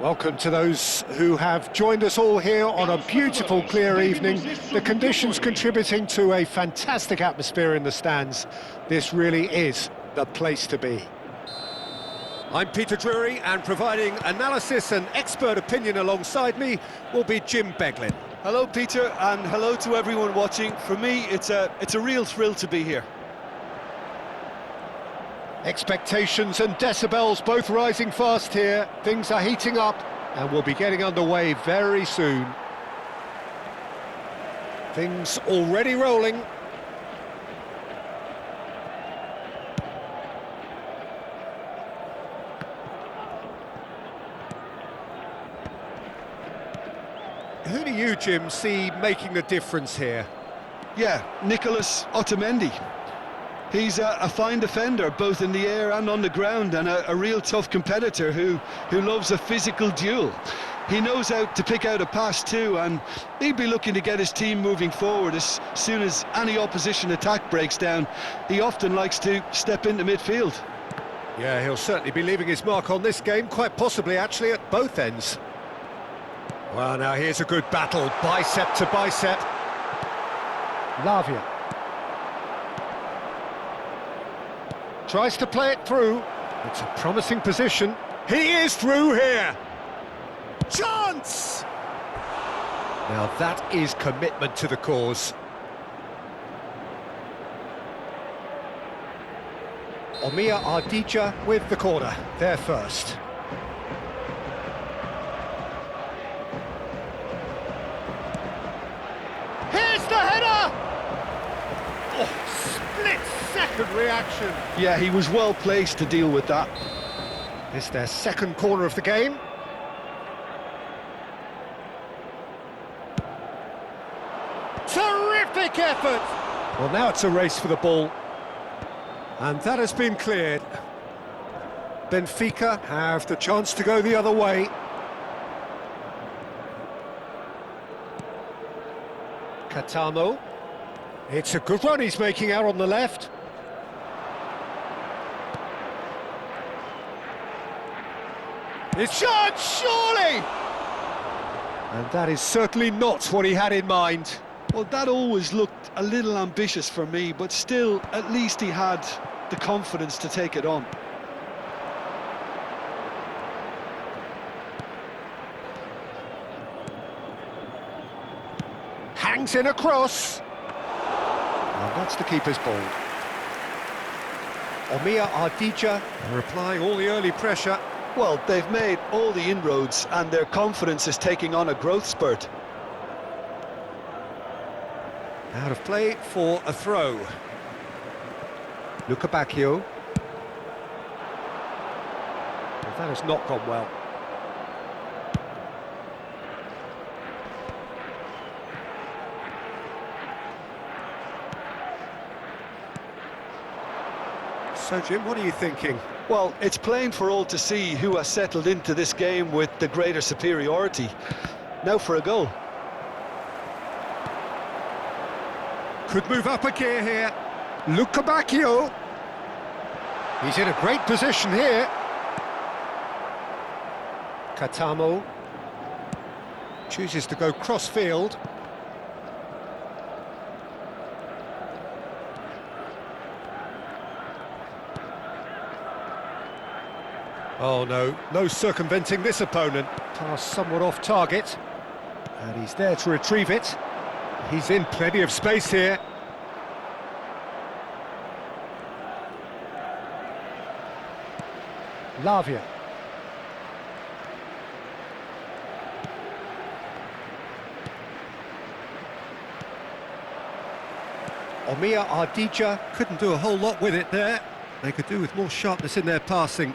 Welcome to those who have joined us all here on a beautiful, clear evening. The conditions contributing to a fantastic atmosphere in the stands. This really is the place to be. I'm Peter Drury, and providing analysis and expert opinion alongside me will be Jim Beglin. Hello, Peter, and hello to everyone watching. For me, it's a real thrill to be here. Expectations and decibels both rising fast here. Things are heating up and we'll be getting underway very soon. Things already rolling. Who do you, Jim, see making the difference here? Yeah, Nicholas Otamendi. He's a fine defender, both in the air and on the ground, and a real tough competitor who loves a physical duel. He knows how to pick out a pass too, and he'd be looking to get his team moving forward as soon as any opposition attack breaks down. He often likes to step into midfield. Yeah, he'll certainly be leaving his mark on this game, quite possibly actually at both ends. Well, now here's a good battle, bicep to bicep. Lavia. Tries to play it through. It's a promising position. He is through here. Chance! Now that is commitment to the cause. Omia Ardija with the corner. There first. Here's the header! Oh, split-second reaction. Yeah, he was well placed to deal with that. It's their second corner of the game. Terrific effort! Well, now it's a race for the ball. And that has been cleared. Benfica have the chance to go the other way. Katamo. It's a good run he's making out on the left. It's shot, surely! And that is certainly not what he had in mind. Well, that always looked a little ambitious for me, but still, at least he had the confidence to take it on. Hangs in a cross. And that's the keeper's ball. Omia Ardija are applying all the early pressure. Well, they've made all the inroads and their confidence is taking on a growth spurt. Out of play for a throw. Luca Bacchio. Well, that has not gone well. So, Jim, what are you thinking? Well, it's plain for all to see who has settled into this game with the greater superiority. Now for a goal. Could move up a gear here. Luca Bacchio. He's in a great position here. Katamo chooses to go cross-field. Oh no, no circumventing this opponent. Pass somewhat off target. And he's there to retrieve it. He's in plenty of space here. Lavia. Omia Ardija couldn't do a whole lot with it there. They could do with more sharpness in their passing.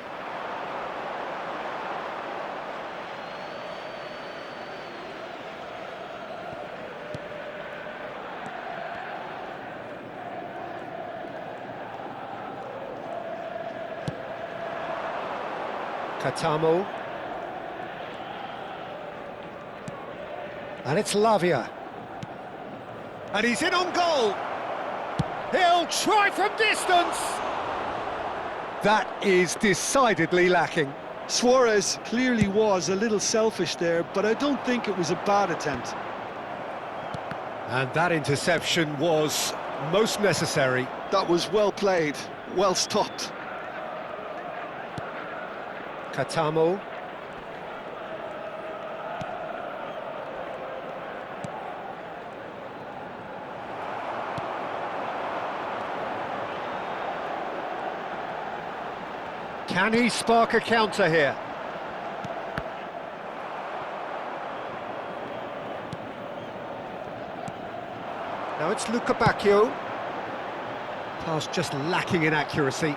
Katamo. And it's Lavia. And he's in on goal. He'll try from distance. That is decidedly lacking. Suarez clearly was a little selfish there, but I don't think it was a bad attempt. And that interception was most necessary. That was well played, well stopped. Katamo. Can he spark a counter here? Now it's Luca Bacchio. Pass just lacking in accuracy.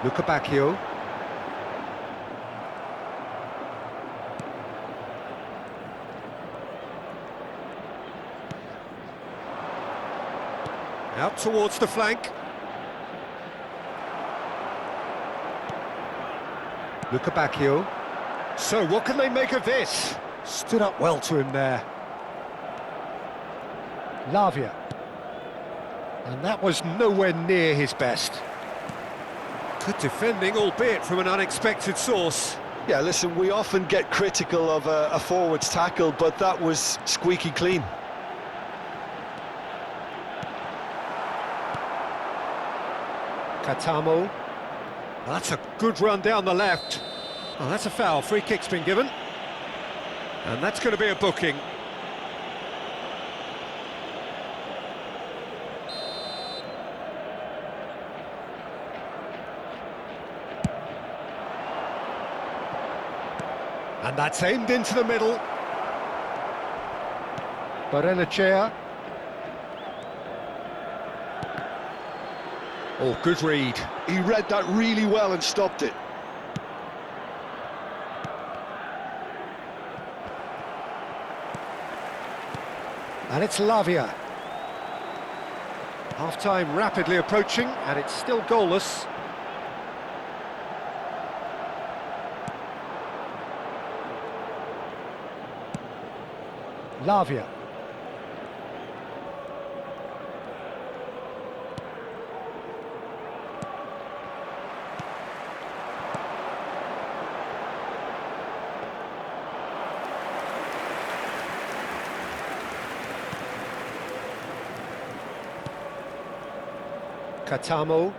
Luca Bacchio. Out towards the flank. Luca Bacchio. So what can they make of this? Stood up well to him there. Lavia. And that was nowhere near his best. Good defending, albeit from an unexpected source. Yeah, listen, we often get critical of a forward's tackle, but that was squeaky clean. Katamo. That's a good run down the left. Oh, that's a foul. Free kick's been given. And that's going to be a booking. And that's aimed into the middle. Barrenechea. Oh, good read. He read that really well and stopped it. And it's Lavia. Half-time rapidly approaching, and it's still goalless. Lavia. Katamo.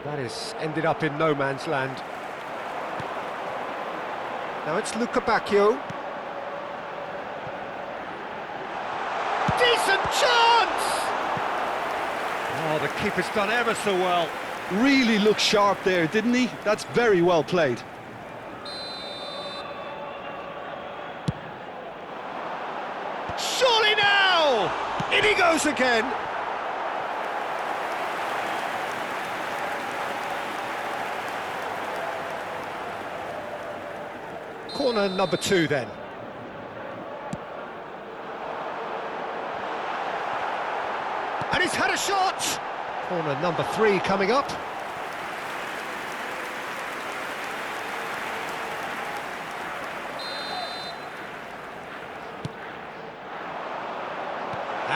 That is ended up in no man's land. Now it's Luca Bacchio. Decent chance! Oh, the keeper's done ever so well. Really looked sharp there, didn't he? That's very well played. Surely now! In he goes again! Corner number 2 then. And he's had a shot! Corner number 3 coming up.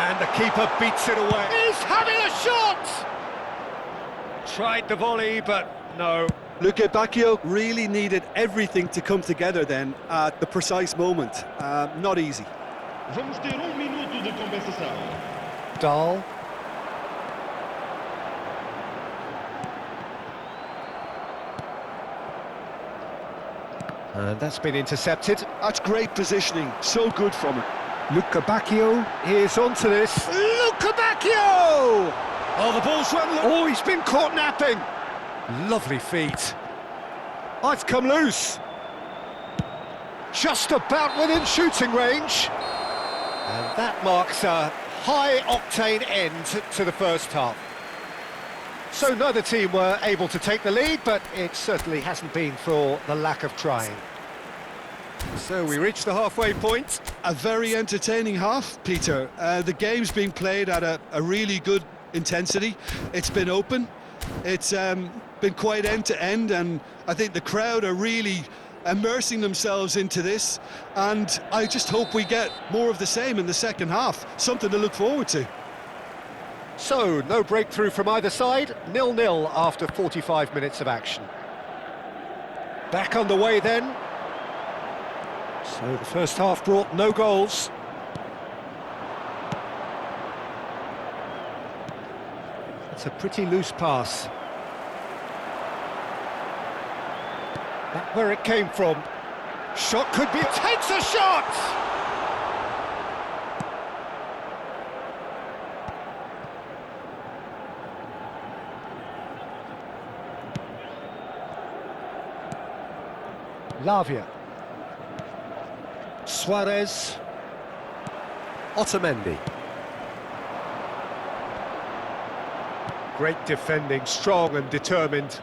And the keeper beats it away. He's having a shot! Tried the volley, but no. Hgabriel really needed everything to come together then at the precise moment. Not easy. Vamos ter minuto de compensação. Dahl. And that's been intercepted. That's great positioning, so good from him. Hgabriel is onto this. Hgabriel! Oh, the ball's run. Oh, he's been caught napping. Lovely feet. Oh, it's come loose. Just about within shooting range. And that marks a high-octane end to the first half. So neither team were able to take the lead, but it certainly hasn't been for the lack of trying. So we reach the halfway point. A very entertaining half, Peter. The game's being played at a really good intensity. It's been open. It's been quite end-to-end, and I think the crowd are really immersing themselves into this, and I just hope we get more of the same in the second half. Something to look forward to. So, no breakthrough from either side, 0-0 after 45 minutes of action. Back on the way then. So the first half brought no goals. It's a pretty loose pass. Back where it came from. Shot could be... Takes a shot! Lavia. Suarez. Otamendi. Great defending, strong and determined.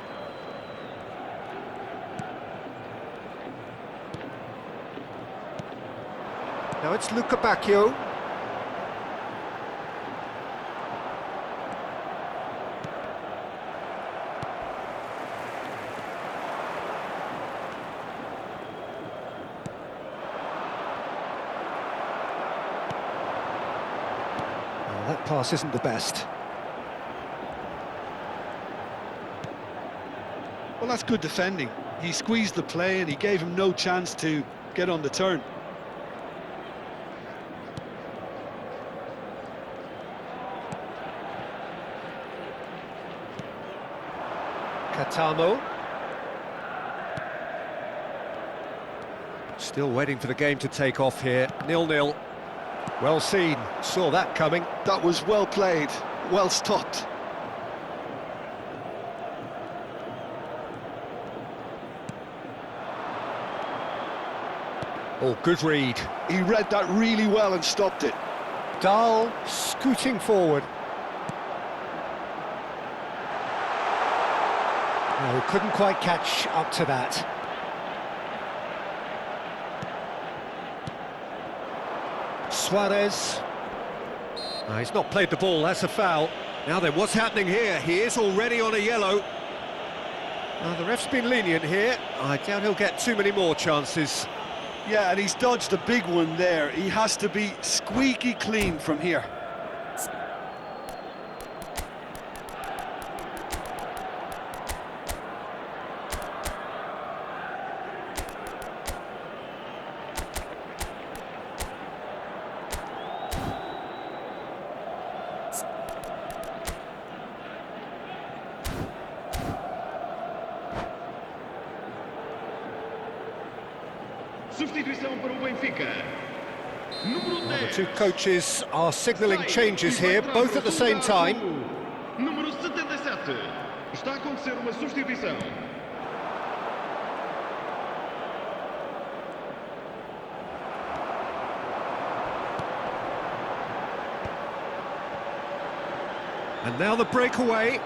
Now it's Hgabriel. That pass isn't the best. Well, that's good defending. He squeezed the play and he gave him no chance to get on the turn. Katamo. Still waiting for the game to take off here. 0-0. Well seen. Saw that coming. That was well played, well stopped. Oh, good read. He read that really well and stopped it. Dahl scooting forward. No, couldn't quite catch up to that. Suarez. Oh, he's not played the ball, that's a foul. Now then, what's happening here? He is already on a yellow. The ref's been lenient here. I doubt he'll get too many more chances. Yeah, and he's dodged a big one there. He has to be squeaky clean from here. Substituição para o Benfica. Número 10. The two coaches are signalling changes here, both at the same time. Número 77. Está a acontecer uma substituição. And now the breakaway.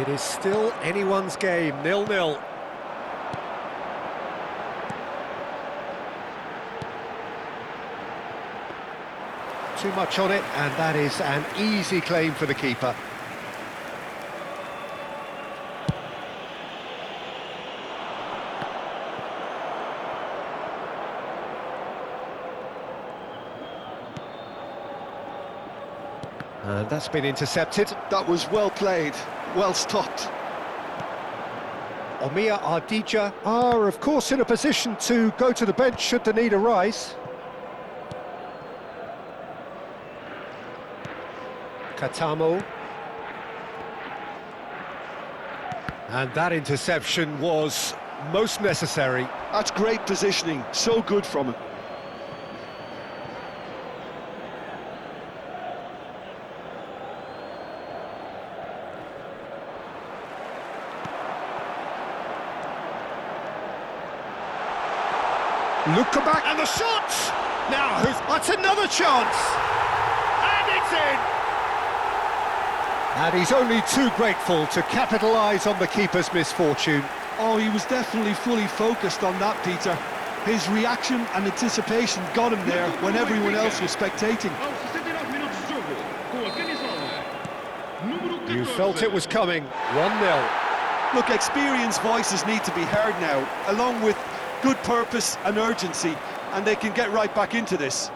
It is still anyone's game, 0-0. Too much on it, and that is an easy claim for the keeper. And that's been intercepted. That was well played, well stopped. Ardija are, of course, in a position to go to the bench should the need arise. Katamo. And that interception was most necessary. That's great positioning, so good from him. Luka back, and the shot! Now, that's another chance! And it's in! And he's only too grateful to capitalise on the keeper's misfortune. Oh, he was definitely fully focused on that, Peter. His reaction and anticipation got him there when everyone else was spectating. You felt it was coming. 1-0. Look, experienced voices need to be heard now, along with good purpose and urgency, and they can get right back into this.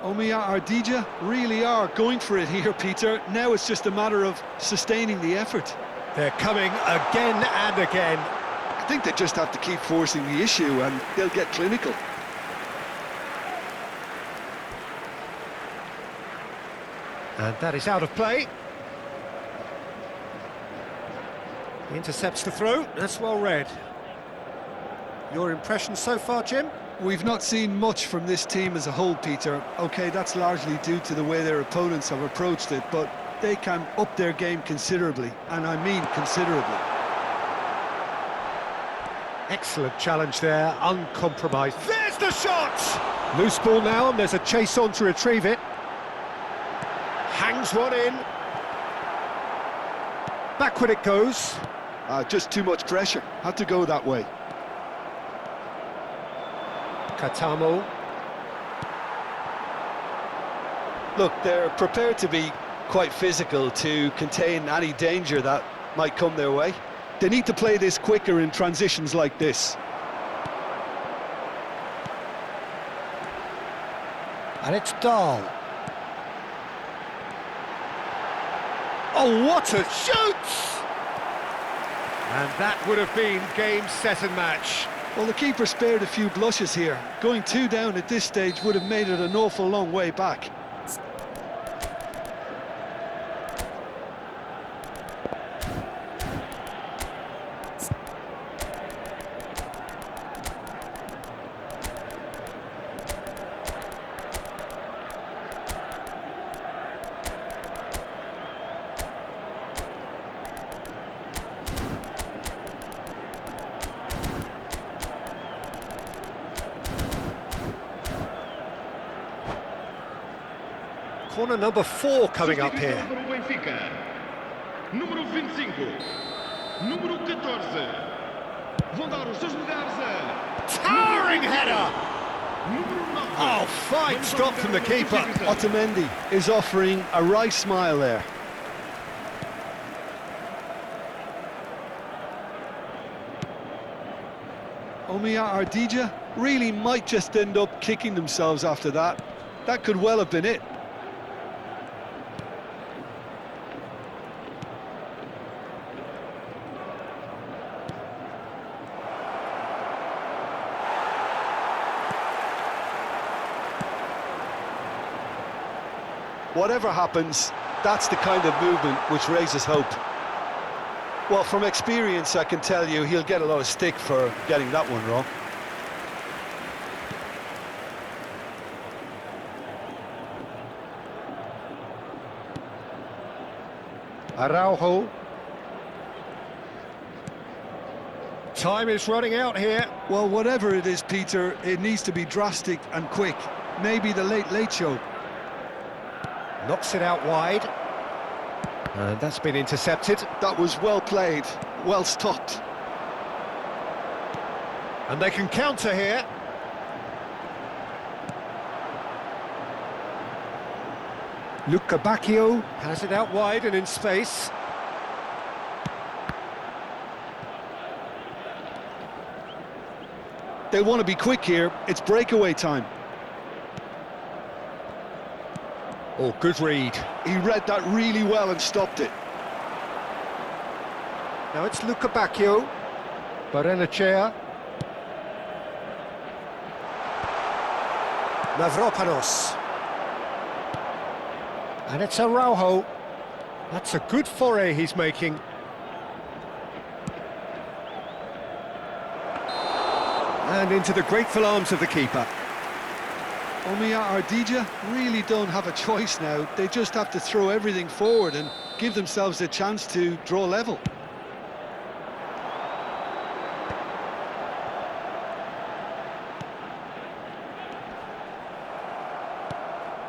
Ardija really are going for it here, Peter. Now it's just a matter of sustaining the effort. They're coming again and again. I think they just have to keep forcing the issue and they'll get clinical. And that is out of play. He intercepts the throw. That's well read. Your impression so far, Jim? We've not seen much from this team as a whole, Peter. OK, that's largely due to the way their opponents have approached it, but they can up their game considerably, and I mean considerably. Excellent challenge there, uncompromised. There's the shot! Loose ball now, and there's a chase on to retrieve it. Hangs one in. Backward it goes. Just too much pressure. Had to go that way. Katamo. Look, they're prepared to be quite physical to contain any danger that might come their way. They need to play this quicker in transitions like this. And it's Dahl. Oh, what a shoot! And that would have been game, set and match. Well, the keeper spared a few blushes here. Going 2 down at this stage would have made it an awful long way back. Corner number 4 coming up here. Número 25. Número 14. Vão dar os seus lugares a... Towering header! Número 9. Oh, fine stop from the keeper. Otamendi is offering a right smile there. Ardija really might just end up kicking themselves after that. That could well have been it. Whatever happens, that's the kind of movement which raises hope. Well, from experience, I can tell you he'll get a lot of stick for getting that one wrong. Araujo. Time is running out here. Well, whatever it is, Peter, it needs to be drastic and quick. Maybe the late show. Knocks it out wide. And that's been intercepted. That was well played, well stopped. And they can counter here. Luka Bacchio has it out wide and in space. They want to be quick here. It's breakaway time. Oh, good read. He read that really well and stopped it. Now it's Luca Bacchio. Barenechea. Mavropanos. And it's Araujo. That's a good foray he's making. And into the grateful arms of the keeper. Omiya Ardija really don't have a choice now. They just have to throw everything forward and give themselves a chance to draw level.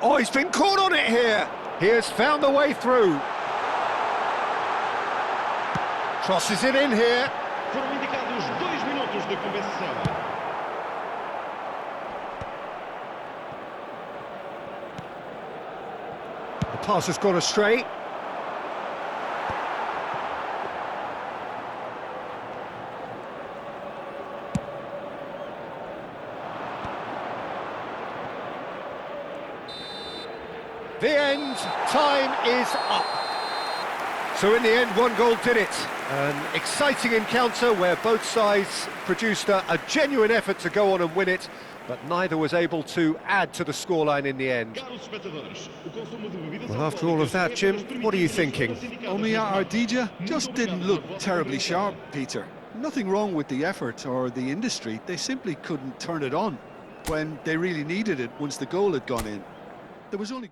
Oh, he's been caught on it here. He has found the way through. Crosses it in here. Foram indicados 2 minutos de compensação. The pass has gone astray. The end time is up. So in the end, 1 goal did it. An exciting encounter where both sides produced a genuine effort to go on and win it, but neither was able to add to the scoreline in the end. Well, after all of that, Jim, what are you thinking? Omiya Ardija just didn't look terribly sharp, Peter. Nothing wrong with the effort or the industry. They simply couldn't turn it on when they really needed it once the goal had gone in. There was only